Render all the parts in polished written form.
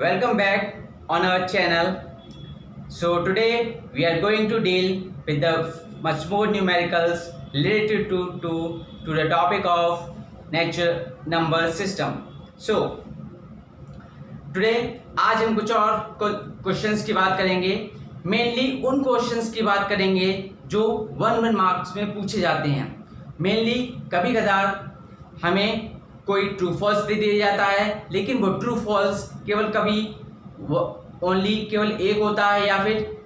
Welcome back on our channel. So today we are going to deal with the much more numericals related to the topic of natural number system. So today आज हम कुछ और questions की बात करेंगे. Mainly उन questions की बात करेंगे जो 1 मार्क्स में पूछे जाते हैं. मेनली कभी कदार हमें कोई ट्रू फॉल्स दे दिया जाता है, लेकिन वो ट्रू फॉल्स केवल कभी ओनली केवल एक होता है, या फिर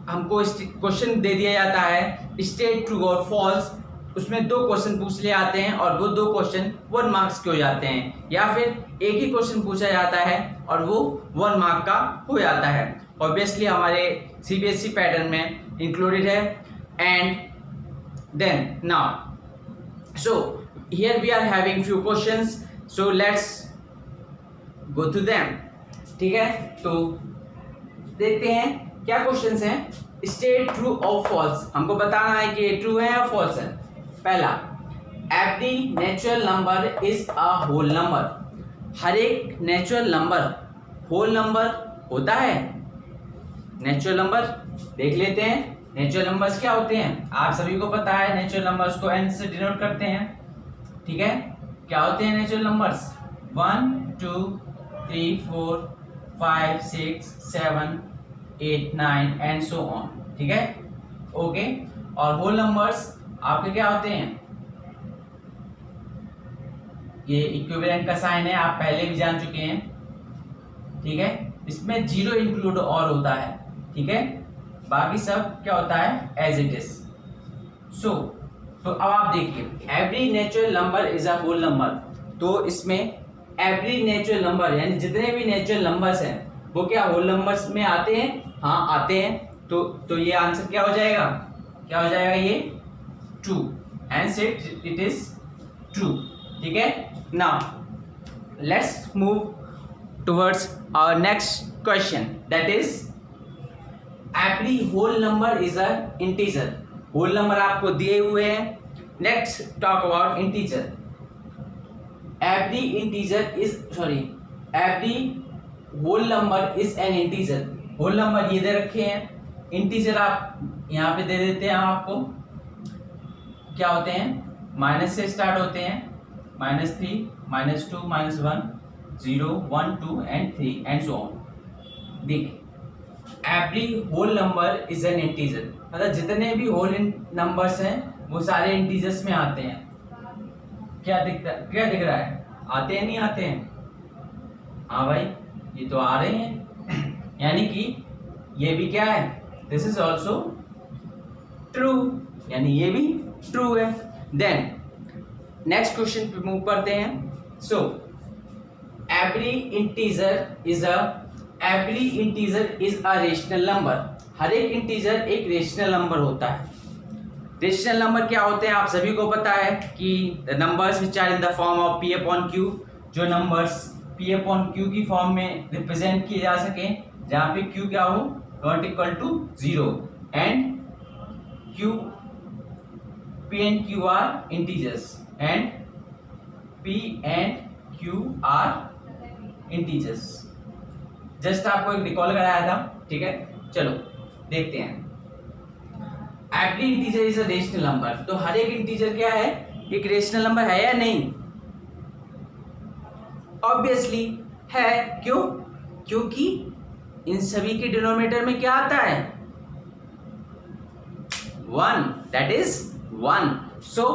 हमको क्वेश्चन दे दिया जाता है स्टेट ट्रू और फॉल्स. उसमें 2 क्वेश्चन पूछ ले आते हैं और वो 2 क्वेश्चन 1 मार्क्स के हो जाते हैं, या फिर एक ही क्वेश्चन पूछा जाता है और वो 1 मार्क का हो जाता है. ऑब्वियसली हमारे सीबीएसई पैटर्न में इंक्लूडेड है. And then now so here we are having few questions, so let's go to them. ठीक है, तो देखते हैं क्या क्वेश्चंस हैं. स्टेट ट्रू और फॉल्स, हमको बताना है कि ये ट्रू है या फॉल्स है. पहला, every natural number is a whole number. हर एक नेचुरल नंबर होल नंबर होता है. नेचुरल नंबर देख लेते हैं. नेचुरल नंबर्स क्या होते हैं, आप सभी को पता है. नेचुरल नंबर्स को n से डिनोट करते हैं. ठीक है, क्या होते हैं natural numbers? 1 2 3 4 5 6 7 8 9 and so on. ठीक है, ओके. और होल नंबर्स आपके क्या होते हैं? ये इक्विवेलेंट का साइन है, आप पहले भी जान चुके हैं. ठीक है, इसमें 0 इंक्लूड और होता है. ठीक है, बाकी सब क्या होता है? As it is. सो तो अब आप देखिए, every natural number is a whole number. तो इसमें एवरी नेचुरल नंबर यानी जितने भी नेचुरल नंबर्स हैं वो क्या होल नंबर्स में आते हैं? हाँ, आते हैं. तो ये आंसर क्या हो जाएगा? क्या हो जाएगा? ये true. Hence it is true. ठीक है, now let's move towards our next question, that is every whole number is a integer. Whole number आपको दिए हुए हैं. Next talk about integer. Every whole number is an integer. Whole number ये दे रखे हैं, इंटीजर आप यहाँ पे दे देते हैं. आपको क्या होते हैं? माइनस से स्टार्ट होते हैं. -3 -2 -1 0 1 2 एंड 3 एंड सो ऑन. देखिए, every whole number is an integer, मतलब जितने भी होल नंबर्स हैं वो सारे इंटीजर्स में आते हैं. क्या दिख रहा है? आते हैं, नहीं आते हैं? हाँ भाई, ये तो आ रहे हैं. यानी कि ये भी क्या है? दिस इज ऑल्सो ट्रू, यानी ये भी ट्रू है. देन नेक्स्ट क्वेश्चन पे मूव करते हैं. So every integer is a rational number. हर एक इंटीजर एक रेशनल नंबर होता है. रेशनल नंबर क्या होते हैं आप सभी को पता है कि numbers which are in the form of p upon q. जो नंबर्स p अपॉन q की फॉर्म में रिप्रेजेंट किए जा सके, जहां पे q क्या हो? Not equal to 0 and q p and q are integers and p and q are integers. Just आपको एक रिकॉल कराया था. ठीक है, चलो देखते हैं. Every integer is a rational number. तो हर एक इंटीजर क्या है? एक रेशनल नंबर है या नहीं? ऑब्वियसली है. क्यों? क्योंकि इन सभी के डिनोमिनेटर में क्या आता है? 1. That is 1. So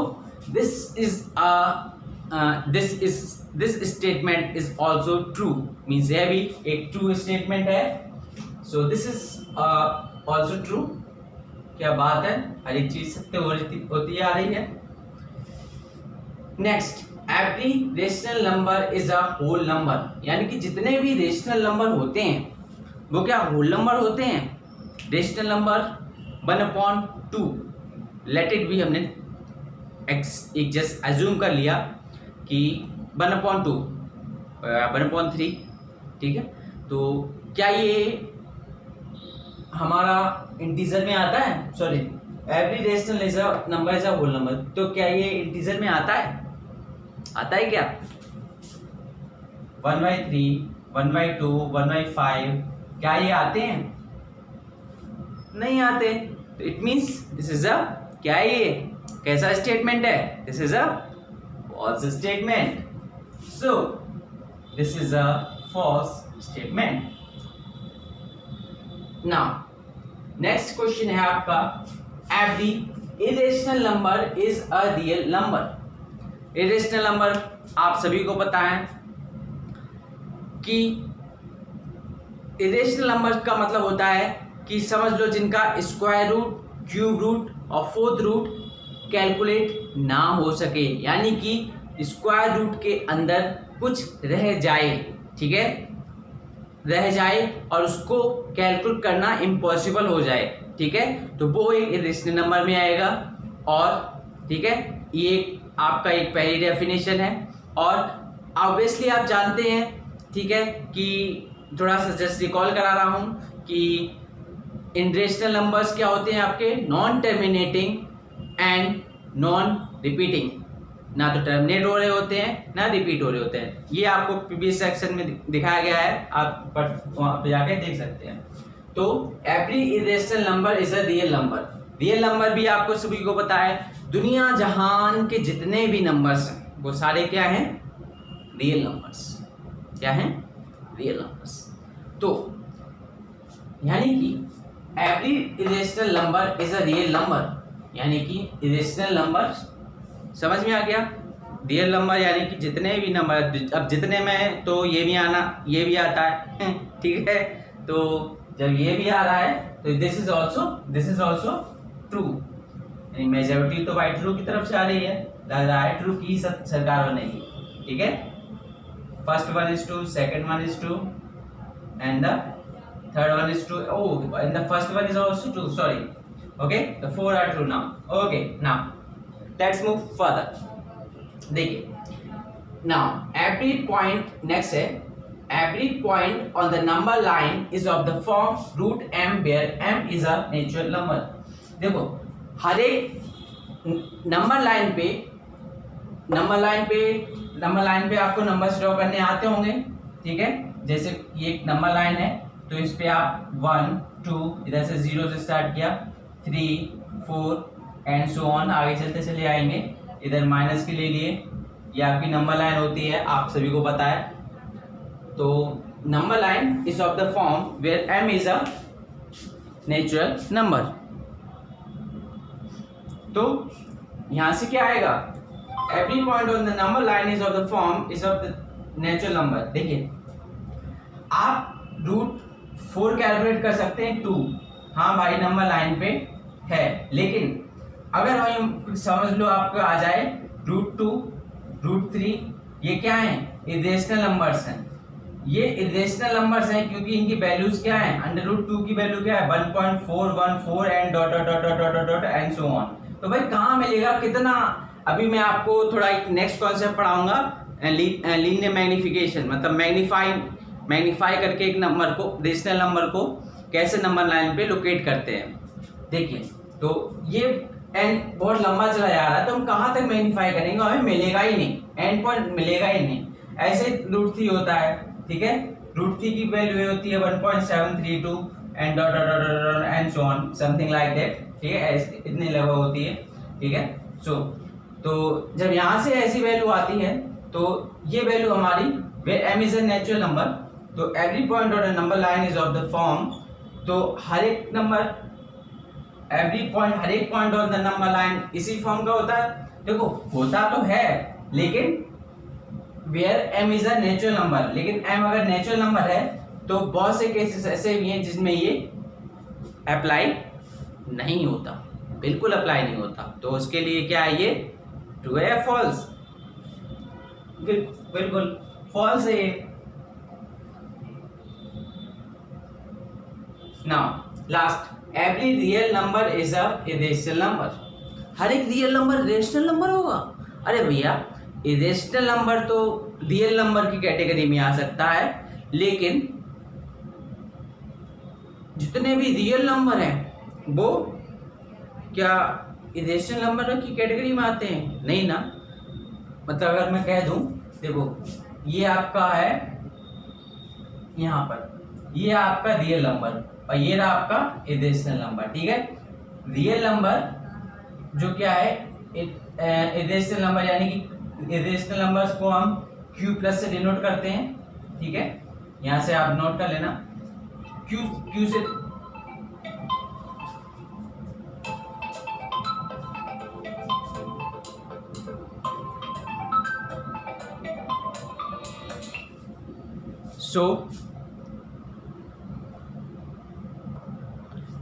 this statement is also true. Means यह भी एक ट्रू स्टेटमेंट है. सो दिस इज ऑल्सो ट्रू. क्या बात है, हर एक चीज सत्य होती आ रही है. Next, every rational number is a whole number. यानी कि जितने भी रेशनल नंबर होते हैं वो क्या होल नंबर होते हैं. रेशनल नंबर 1/2 लेट इट भी, हमने एक जस्ट एज्यूम कर लिया कि 1/2 1/3. ठीक है, तो क्या ये हमारा इंटीजर में आता है? Sorry, every rational number is a whole number. तो क्या ये इंटीजर में आता है? आता है क्या? 1/3 1/2, 1/5, क्या ये आते हैं? नहीं आते। तो it means this is a, क्या है ये, कैसा स्टेटमेंट है? This is a false statement. So this is a false statement. Now next question है आपका, every irrational number is a real number. Irrational number आप सभी को पता है कि इरेशनल नंबर का मतलब होता है कि समझ लो जिनका स्क्वायर रूट, क्यूब रूट और फोर्थ रूट कैलकुलेट ना हो सके, यानी कि स्क्वायर रूट के अंदर कुछ रह जाए, ठीक है, रह जाए और उसको कैलकुलेट करना इम्पॉसिबल हो जाए, ठीक है, तो वो एक इरेशनल नंबर में आएगा। और ठीक है, ये आपका एक पहली डेफिनेशन है। और ऑब्वियसली आप जानते हैं, ठीक है, कि थोड़ा सा जस्ट रिकॉल करा रहा हूं कि इरेशनल नंबर्स क्या होते हैं आपके, non terminating and non repeating, ना तो टर्मिनेट हो रहे होते हैं ना रिपीट हो रहे होते हैं। ये आपको प्रीवियस सेक्शन में दिखाया गया है, आप वहां पे जाके देख सकते हैं। तो every irrational number is a real number. Real number भी आपको सभी को पता है, दुनिया जहान के जितने भी नंबर्स हैं वो सारे क्या हैं, रियल नंबर्स। क्या हैं, रियल नंबर्स। तो यानी कि every irrational number is a real number, यानी कि इरेशनल नंबर समझ में आ गया। रियल नंबर यानी कि जितने भी नंबर, अब जितने में तो ये भी आना, ये भी आता है ठीक है, तो जब ये भी आ रहा है तो दिस इज ऑल्सो ट्रू, यानी मेजॉरिटी तो बाई ट्रू की तरफ से आ रही है, राइट ट्रू की सरकार बनेगी, ठीक है। First one is true, second one is true and the third one is true, oh and the first one is also true, sorry, okay, the four are true now, okay, now let's move further। देखिए now every point, next है every point on the number line is of the form root m where m is a natural number। देखो हर एक number line पे आपको numbers draw करने आते होंगे, ठीक है, जैसे ये एक नंबर लाइन है तो इस पे आप 1 2 इधर से 0 से स्टार्ट किया, 3 4 एंड सो ऑन, आगे चलते चले आएंगे, इधर माइनस के ले लिए, ये आपकी नंबर लाइन होती है, आप सभी को पता है। तो number line is of the form where m is a natural number. तो यहां से क्या आएगा, every point on the number line is of the form is of the natural number. देखिए आप रूट 4 कैलकुलेट कर सकते हैं 2, हाँ भाई नंबर लाइन पे है, लेकिन अगर हम समझ लो आपको आ जाए रूट 2 रूट 3, ये क्या है, इरेशनल नंबर्स हैं, ये इरेशनल नंबर्स हैं क्योंकि इनकी वैल्यूज क्या है, अंडर रूट 2 की वैल्यू क्या है 1.414 and dot dot dot dot dot dot and so on. तो भाई कहाँ मिलेगा कितना, अभी मैं आपको थोड़ा एक नेक्स्ट कॉन्सेप्ट पढ़ाऊंगा, लीनियर मैग्निफिकेशन, मतलब मैग्नीफाई करके एक नंबर को, रेशनल नंबर को कैसे नंबर लाइन पे लोकेट करते हैं। देखिए तो ये एंड बहुत लंबा चला जा रहा है, तो हम कहाँ तक मैग्नीफाई करेंगे, हमें मिलेगा ही नहीं, एंड पॉइंट मिलेगा ही नहीं। ऐसे रूट 3 होता है, ठीक है, रूट 3 की वैल्यू होती है 1.732 and dot dot dot and so on something like that, ठीक है, इतनी लगभग होती है, ठीक है। सो तो जब यहाँ से ऐसी वैल्यू आती है तो ये वैल्यू हमारी where m is a natural number, तो every point on a number line is of the form, तो हर एक point on the number line इसी फॉर्म का होता है। देखो होता तो है लेकिन where m is a natural number, लेकिन m अगर नेचुरल नंबर है तो बहुत से केसेस ऐसे भी हैं जिसमें ये अप्लाई नहीं होता, बिल्कुल अप्लाई नहीं होता। तो उसके लिए क्या है, ये ट्रू है या फॉल्स, बिल्कुल फॉल्स है ये। Now last, every real number is a irrational number. हर एक रियल नंबर रेशनल नंबर होगा? अरे भैया इरेशनल नंबर तो रियल नंबर की कैटेगरी में आ सकता है, लेकिन जितने भी रियल नंबर हैं वो क्या इरेशनल नंबर की कैटेगरी में आते हैं? नहीं ना। मतलब अगर मैं कह दूं, देखो ये आपका है यहाँ पर ये आपका रियल नंबर और ये रहा आपका इरेशनल नंबर, ठीक है। रियल नंबर जो क्या है, इरेशनल नंबर यानी कि इरेशनल नंबर्स को हम Q प्लस से डिनोट करते हैं, ठीक है। यहाँ से आप नोट कर लेना Q से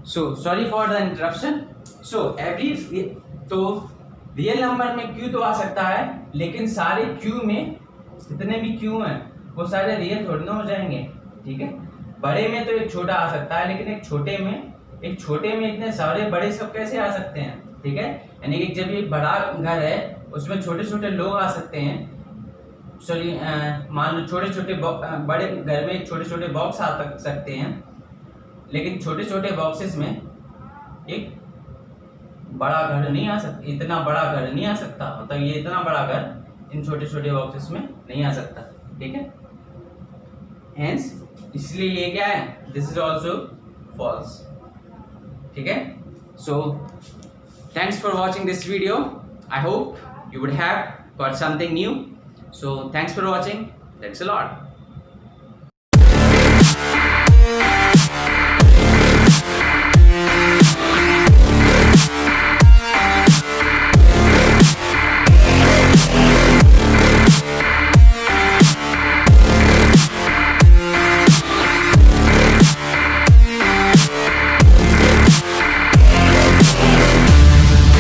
so sorry for the interruption. so every तो रियल नंबर में Q तो आ सकता है, लेकिन सारे Q में जितने भी Q हैं वो सारे रियल थोड़ी ना हो जाएंगे, ठीक है। बड़े में तो एक छोटा आ सकता है, लेकिन एक छोटे में इतने सारे बड़े सब कैसे आ सकते हैं, ठीक है। यानी कि जब ये बड़ा घर है उसमें छोटे छोटे लोग आ सकते हैं, सॉरी मान लो छोटे छोटे बड़े घर में छोटे छोटे बॉक्स आ सकते हैं, लेकिन छोटे छोटे बॉक्सेस में एक बड़ा घर नहीं आ सकता, इतना बड़ा घर नहीं आ सकता, मतलब ये इतना बड़ा घर इन छोटे छोटे बॉक्सेस में नहीं आ सकता, ठीक है। हेंस इसलिए ये क्या है, दिस इज ऑल्सो फॉल्स, ठीक है। So thanks for watching this video, I hope you would have got something new. So thanks for watching. Thanks a lot.